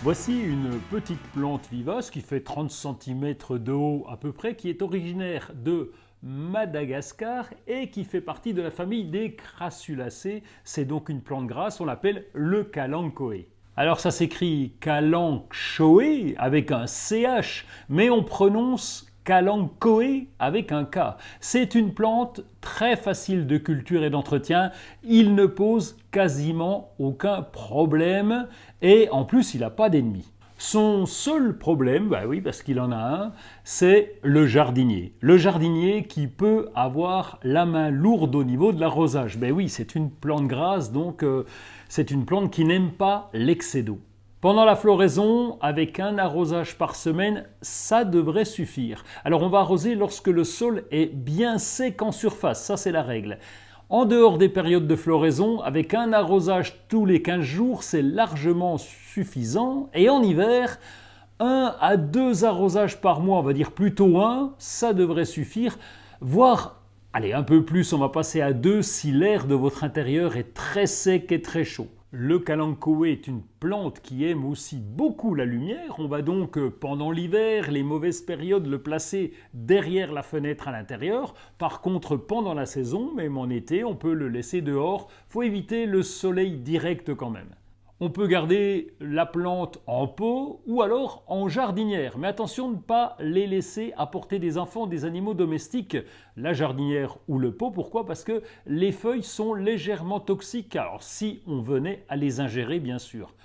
Voici une petite plante vivace qui fait 30 cm de haut à peu près, qui est originaire de Madagascar et qui fait partie de la famille des Crassulaceae. C'est donc une plante grasse, on l'appelle le kalanchoe. Alors ça s'écrit kalanchoe avec un CH, mais on prononce kalanchoe avec un K. C'est une plante très facile de culture et d'entretien. Il ne pose quasiment aucun problème et en plus il n'a pas d'ennemis. Son seul problème, bah oui parce qu'il en a un, c'est le jardinier. Le jardinier qui peut avoir la main lourde au niveau de l'arrosage. Ben oui, c'est une plante grasse, donc c'est une plante qui n'aime pas l'excès d'eau. Pendant la floraison, avec un arrosage par semaine, ça devrait suffire. Alors on va arroser lorsque le sol est bien sec en surface, ça c'est la règle. En dehors des périodes de floraison, avec un arrosage tous les 15 jours, c'est largement suffisant. Et en hiver, 1 à 2 arrosages par mois, on va dire plutôt 1, ça devrait suffire. Voire, allez, un peu plus, on va passer à 2 si l'air de votre intérieur est très sec et très chaud. Le kalanchoe est une plante qui aime aussi beaucoup la lumière. On va donc, pendant l'hiver, les mauvaises périodes, le placer derrière la fenêtre à l'intérieur. Par contre, pendant la saison, même en été, on peut le laisser dehors. Il faut éviter le soleil direct quand même. On peut garder la plante en pot ou alors en jardinière. Mais attention de ne pas les laisser apporter des enfants, des animaux domestiques, la jardinière ou le pot. Pourquoi ? Parce que les feuilles sont légèrement toxiques. Alors si on venait à les ingérer, bien sûr.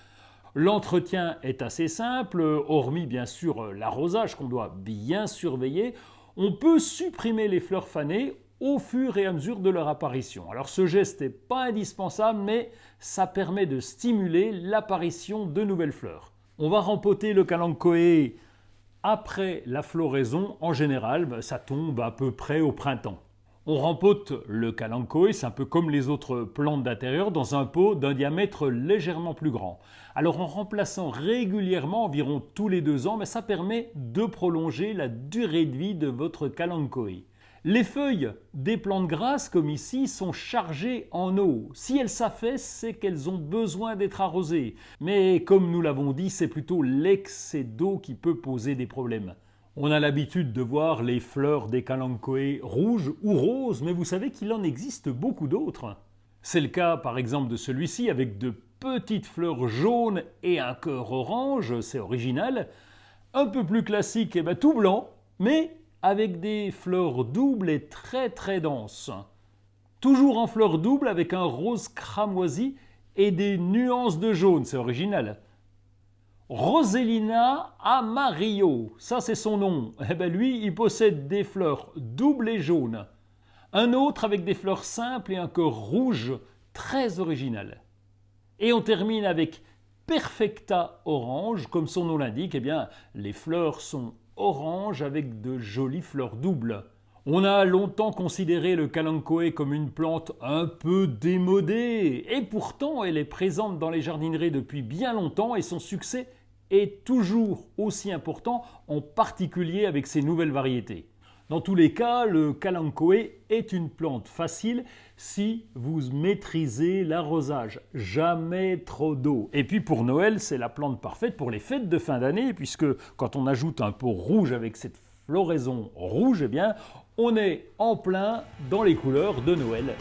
L'entretien est assez simple, hormis bien sûr l'arrosage qu'on doit bien surveiller. On peut supprimer les fleurs fanées au fur et à mesure de leur apparition. Alors ce geste n'est pas indispensable, mais ça permet de stimuler l'apparition de nouvelles fleurs. On va rempoter le kalanchoe après la floraison. En général, ça tombe à peu près au printemps. On rempote le kalanchoe, c'est un peu comme les autres plantes d'intérieur, dans un pot d'un diamètre légèrement plus grand. Alors en remplaçant régulièrement, environ tous les 2 ans, ça permet de prolonger la durée de vie de votre kalanchoe. Les feuilles des plantes grasses, comme ici, sont chargées en eau. Si elles s'affaissent, c'est qu'elles ont besoin d'être arrosées. Mais comme nous l'avons dit, c'est plutôt l'excès d'eau qui peut poser des problèmes. On a l'habitude de voir les fleurs des kalanchoe rouges ou roses, mais vous savez qu'il en existe beaucoup d'autres. C'est le cas par exemple de celui-ci avec de petites fleurs jaunes et un cœur orange, c'est original. Un peu plus classique, tout blanc, mais avec des fleurs doubles et très denses. Toujours en fleurs doubles avec un rose cramoisi et des nuances de jaune, c'est original. Roselina Amarillo, ça c'est son nom. Lui, il possède des fleurs doubles et jaunes. Un autre avec des fleurs simples et un cœur rouge, très original. Et on termine avec Perfecta Orange, comme son nom l'indique, les fleurs sont orange avec de jolies fleurs doubles. On a longtemps considéré le kalanchoe comme une plante un peu démodée, et pourtant elle est présente dans les jardineries depuis bien longtemps et son succès est toujours aussi important, en particulier avec ses nouvelles variétés. Dans tous les cas, le kalanchoe est une plante facile si vous maîtrisez l'arrosage. Jamais trop d'eau. Et puis pour Noël, c'est la plante parfaite pour les fêtes de fin d'année, puisque quand on ajoute un pot rouge avec cette floraison rouge, on est en plein dans les couleurs de Noël.